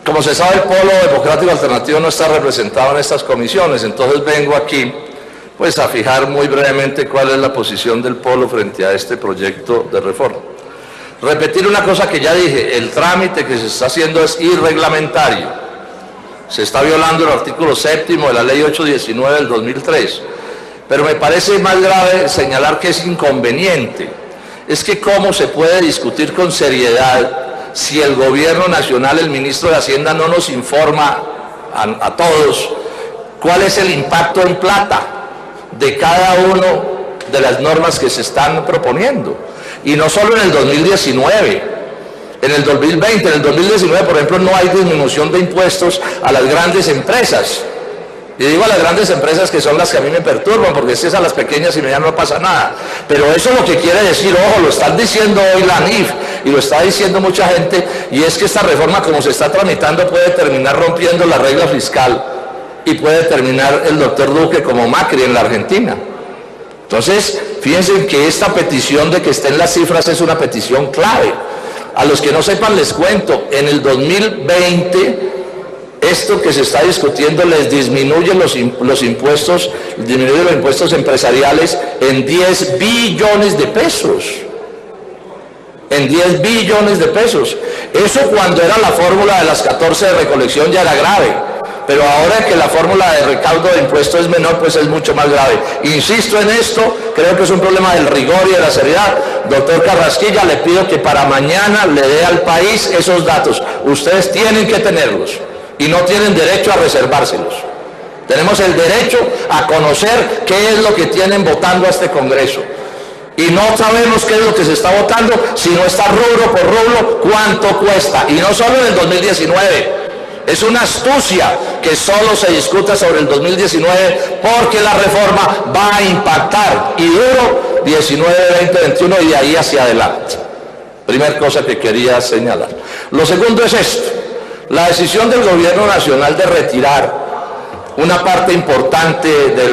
Como se sabe, el Polo Democrático Alternativo no está representado en estas comisiones, entonces vengo aquí pues a fijar muy brevemente cuál es la posición del Polo frente a este proyecto de reforma. Repetir una cosa que ya dije, el trámite que se está haciendo es irreglamentario. Se está violando el artículo 7º de la Ley 819 del 2003. Pero me parece más grave señalar que es inconveniente. Es que cómo se puede discutir con seriedad si el gobierno nacional, el ministro de Hacienda, no nos informa a todos cuál es el impacto en plata de cada una de las normas que se están proponiendo. Y no solo en el 2019, en el 2020, en el 2019, por ejemplo, no hay disminución de impuestos a las grandes empresas. Y digo a las grandes empresas que son las que a mí me perturban, porque si es a las pequeñas y medianas no pasa nada. Pero eso es lo que quiere decir, ojo, lo están diciendo hoy la ANIF y lo está diciendo mucha gente, y es que esta reforma, como se está tramitando, puede terminar rompiendo la regla fiscal y puede terminar el doctor Duque como Macri en la Argentina. Entonces, fíjense que esta petición de que estén las cifras es una petición clave. A los que no sepan les cuento, en el 2020, esto que se está discutiendo les disminuye los impuestos, disminuye los impuestos empresariales en 10 billones de pesos. En 10 billones de pesos. Eso cuando era la fórmula de las 14 de recolección ya era grave. Pero ahora que la fórmula de recaudo de impuestos es menor, pues es mucho más grave. Insisto en esto, creo que es un problema del rigor y de la seriedad. Doctor Carrasquilla, le pido que para mañana le dé al país esos datos. Ustedes tienen que tenerlos y no tienen derecho a reservárselos. Tenemos el derecho a conocer qué es lo que tienen votando a este Congreso. Y no sabemos qué es lo que se está votando, si no está rubro por rubro, cuánto cuesta. Y no solo en el 2019. Es una astucia que solo se discuta sobre el 2019 porque la reforma va a impactar y duro 19, 20, 21 y de ahí hacia adelante. Primera cosa que quería señalar. Lo segundo es esto. La decisión del gobierno nacional de retirar una parte importante de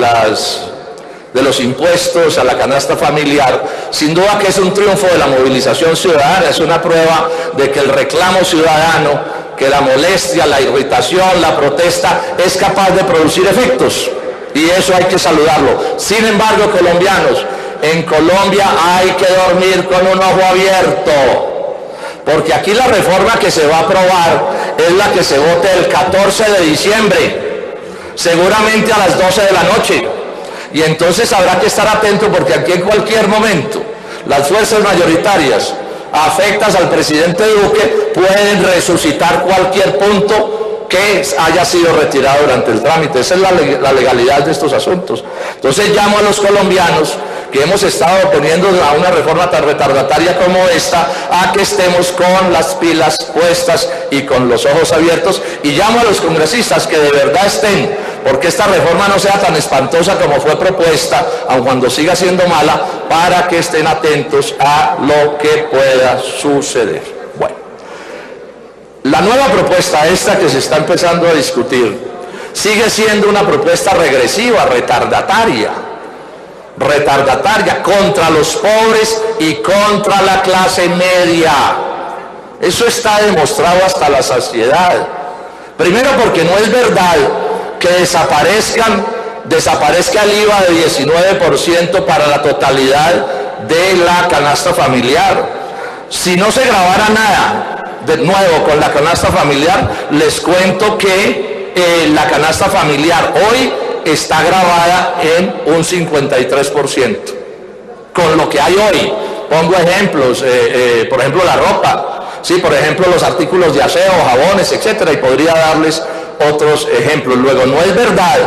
los impuestos a la canasta familiar, sin duda que es un triunfo de la movilización ciudadana, es una prueba de que el reclamo ciudadano, que la molestia, la irritación, la protesta es capaz de producir efectos, y eso hay que saludarlo. Sin embargo, colombianos, en Colombia hay que dormir con un ojo abierto, porque aquí la reforma que se va a aprobar es la que se vote el 14 de diciembre, seguramente a las 12 de la noche, y entonces habrá que estar atento porque aquí en cualquier momento las fuerzas mayoritarias afectas al presidente Duque pueden resucitar cualquier punto que haya sido retirado durante el trámite. Esa es la legalidad de estos asuntos. Entonces llamo a los colombianos que hemos estado oponiendo a una reforma tan retardataria como esta, a que estemos con las pilas puestas y con los ojos abiertos, y llamo a los congresistas que de verdad estén, porque esta reforma no sea tan espantosa como fue propuesta, aun cuando siga siendo mala, para que estén atentos a lo que pueda suceder. Bueno, la nueva propuesta esta que se está empezando a discutir sigue siendo una propuesta regresiva, retardataria contra los pobres y contra la clase media. Eso está demostrado hasta la saciedad. Primero porque no es verdad que desaparezca el IVA de 19% para la totalidad de la canasta familiar. Si no se grabara nada de nuevo con la canasta familiar, les cuento que la canasta familiar hoy está grabada en un 53%. Con lo que hay hoy, pongo ejemplos, por ejemplo la ropa, sí, por ejemplo los artículos de aseo, jabones, etcétera, y podría darles otros ejemplos. Luego, no es verdad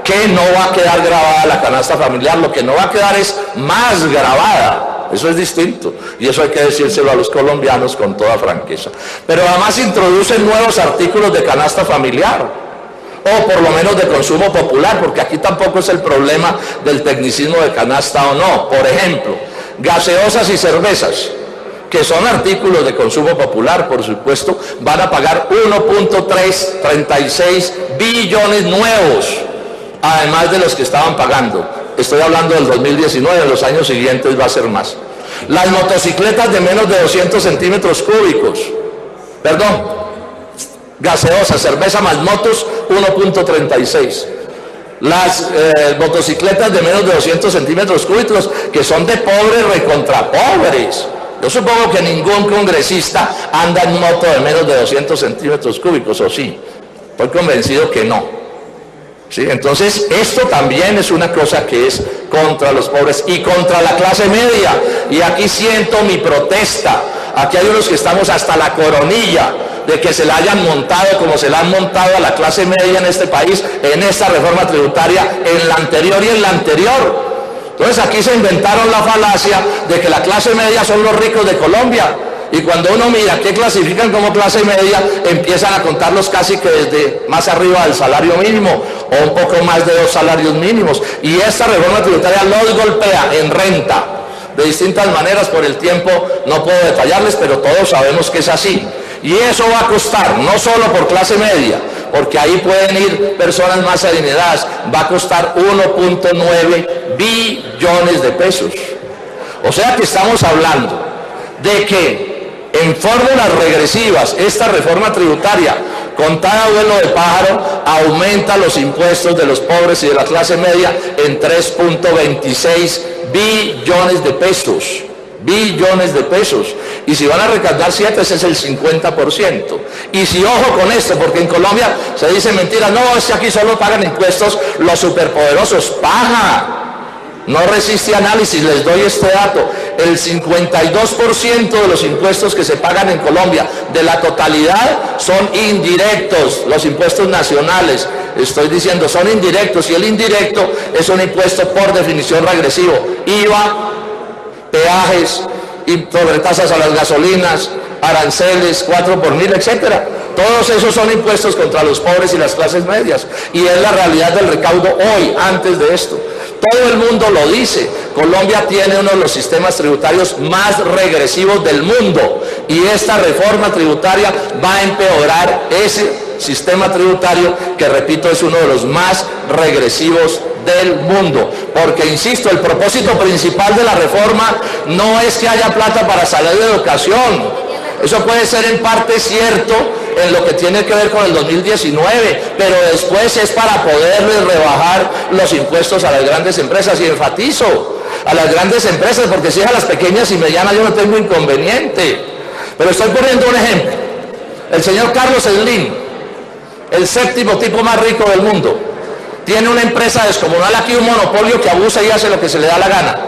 que no va a quedar grabada la canasta familiar, lo que no va a quedar es más grabada. Eso es distinto, y eso hay que decírselo a los colombianos con toda franqueza. Pero además introducen nuevos artículos de canasta familiar, o por lo menos de consumo popular, porque aquí tampoco es el problema del tecnicismo de canasta o no. Por ejemplo, gaseosas y cervezas, que son artículos de consumo popular, por supuesto, van a pagar 1.336 billones nuevos, además de los que estaban pagando. Estoy hablando del 2019, en los años siguientes va a ser más. Las motocicletas de menos de 200 centímetros cúbicos, perdón, Gaseosa, cerveza más motos, 1.36. Las motocicletas de menos de 200 centímetros cúbicos, que son de pobres recontra pobres. Yo supongo que ningún congresista anda en moto de menos de 200 centímetros cúbicos, ¿o sí? Estoy convencido que no. ¿Sí? Entonces, esto también es una cosa que es contra los pobres y contra la clase media. Y aquí siento mi protesta. Aquí hay unos que estamos hasta la coronilla de que se la hayan montado como se la han montado a la clase media en este país, en esta reforma tributaria, en la anterior y en la anterior. Entonces aquí se inventaron la falacia de que la clase media son los ricos de Colombia. Y cuando uno mira qué clasifican como clase media, empiezan a contarlos casi que desde más arriba del salario mínimo o un poco más de 2 salarios mínimos. Y esta reforma tributaria los golpea en renta de distintas maneras. Por el tiempo no puedo detallarles, pero todos sabemos que es así. Y eso va a costar, no solo por clase media, porque ahí pueden ir personas más adineradas, va a costar 1.9 billones de pesos. O sea que estamos hablando de que en fórmulas regresivas esta reforma tributaria, con cada vuelo de pájaro, aumenta los impuestos de los pobres y de la clase media en 3.26 billones de pesos. Billones de pesos. Y si van a recaudar 7, ese es el 50%. Y si, ojo con esto, porque en Colombia se dice mentira, no, es que aquí solo pagan impuestos los superpoderosos. Paga. No resiste análisis, les doy este dato. El 52% de los impuestos que se pagan en Colombia, de la totalidad, son indirectos, los impuestos nacionales. Estoy diciendo, son indirectos, y el indirecto es un impuesto por definición regresivo. IVA, peajes, y sobretasas a las gasolinas, aranceles, 4 por 1000, etcétera. Todos esos son impuestos contra los pobres y las clases medias. Y es la realidad del recaudo hoy, antes de esto. Todo el mundo lo dice. Colombia tiene uno de los sistemas tributarios más regresivos del mundo. Y esta reforma tributaria va a empeorar ese sistema tributario que, repito, es uno de los más regresivos del mundo. Porque, insisto, el propósito principal de la reforma no es que haya plata para salud y educación. Eso puede ser en parte cierto en lo que tiene que ver con el 2019, pero después es para poderles rebajar los impuestos a las grandes empresas. Y enfatizo, a las grandes empresas, porque si es a las pequeñas y medianas yo no tengo inconveniente. Pero estoy poniendo un ejemplo. El señor Carlos Slim, el 7º tipo más rico del mundo, tiene una empresa descomunal aquí, un monopolio que abusa y hace lo que se le da la gana.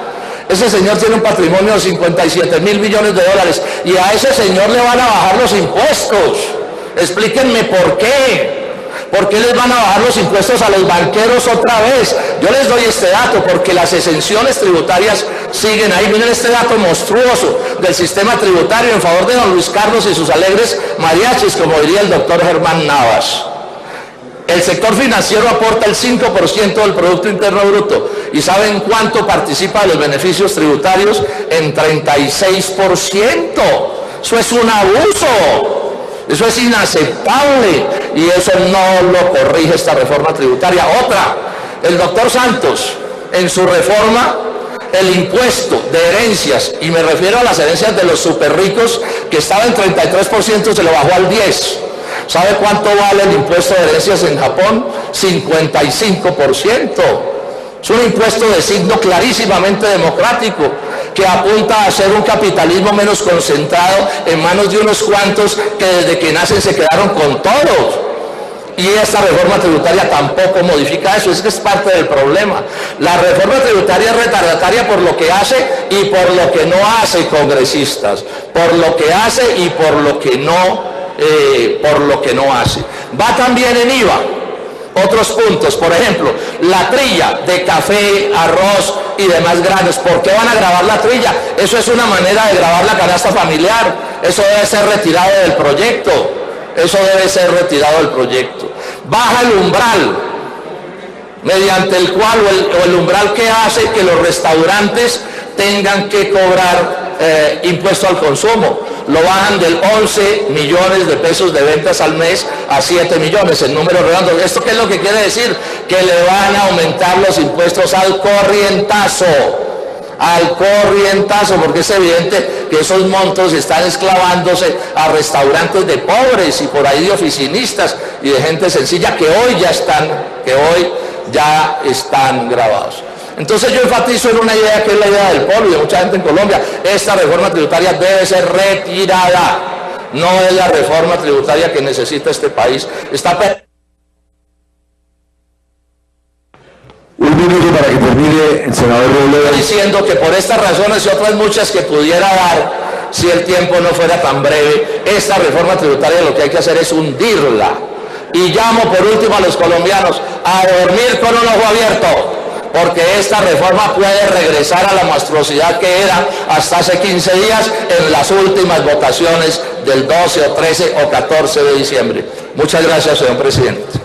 Ese señor tiene un patrimonio de 57.000 millones de dólares y a ese señor le van a bajar los impuestos. Explíquenme por qué. ¿Por qué les van a bajar los impuestos a los banqueros otra vez? Yo les doy este dato porque las exenciones tributarias siguen ahí. Miren este dato monstruoso del sistema tributario en favor de don Luis Carlos y sus alegres mariachis, como diría el doctor Germán Navas. El sector financiero aporta el 5% del Producto Interno Bruto. ¿Y saben cuánto participa de los beneficios tributarios? En 36%. Eso es un abuso. Eso es inaceptable. Y eso no lo corrige esta reforma tributaria. Otra, el doctor Santos, en su reforma, el impuesto de herencias, y me refiero a las herencias de los superricos, que estaba en 33%, se lo bajó al 10%. ¿Sabe cuánto vale el impuesto de herencias en Japón? 55%. Es un impuesto de signo clarísimamente democrático, que apunta a ser un capitalismo menos concentrado en manos de unos cuantos que desde que nacen se quedaron con todos. Y esta reforma tributaria tampoco modifica eso. Es que es parte del problema. La reforma tributaria es retardataria por lo que hace y por lo que no hace, congresistas. Por lo que hace y por lo que no hace. Va también en IVA. Otros puntos, por ejemplo, la trilla de café, arroz y demás granos. ¿Por qué van a gravar la trilla? Eso es una manera de gravar la canasta familiar. Eso debe ser retirado del proyecto. Eso debe ser retirado del proyecto. Baja el umbral, mediante el cual, o el umbral que hace que los restaurantes tengan que cobrar impuesto al consumo. Lo bajan del 11 millones de pesos de ventas al mes a 7 millones, en números redondos. ¿Esto qué es lo que quiere decir? Que le van a aumentar los impuestos al corrientazo, porque es evidente que esos montos están esclavándose a restaurantes de pobres y por ahí de oficinistas y de gente sencilla que hoy ya están grabados. Entonces yo enfatizo en una idea que es la idea del pueblo y de mucha gente en Colombia. Esta reforma tributaria debe ser retirada. No es la reforma tributaria que necesita este país. Un minuto para que termine el senador Robledo. Diciendo que por estas razones y otras muchas que pudiera dar, si el tiempo no fuera tan breve, esta reforma tributaria lo que hay que hacer es hundirla. Y llamo por último a los colombianos a dormir con un ojo abierto, porque esta reforma puede regresar a la monstruosidad que era hasta hace 15 días en las últimas votaciones del 12 o 13 o 14 de diciembre. Muchas gracias, señor presidente.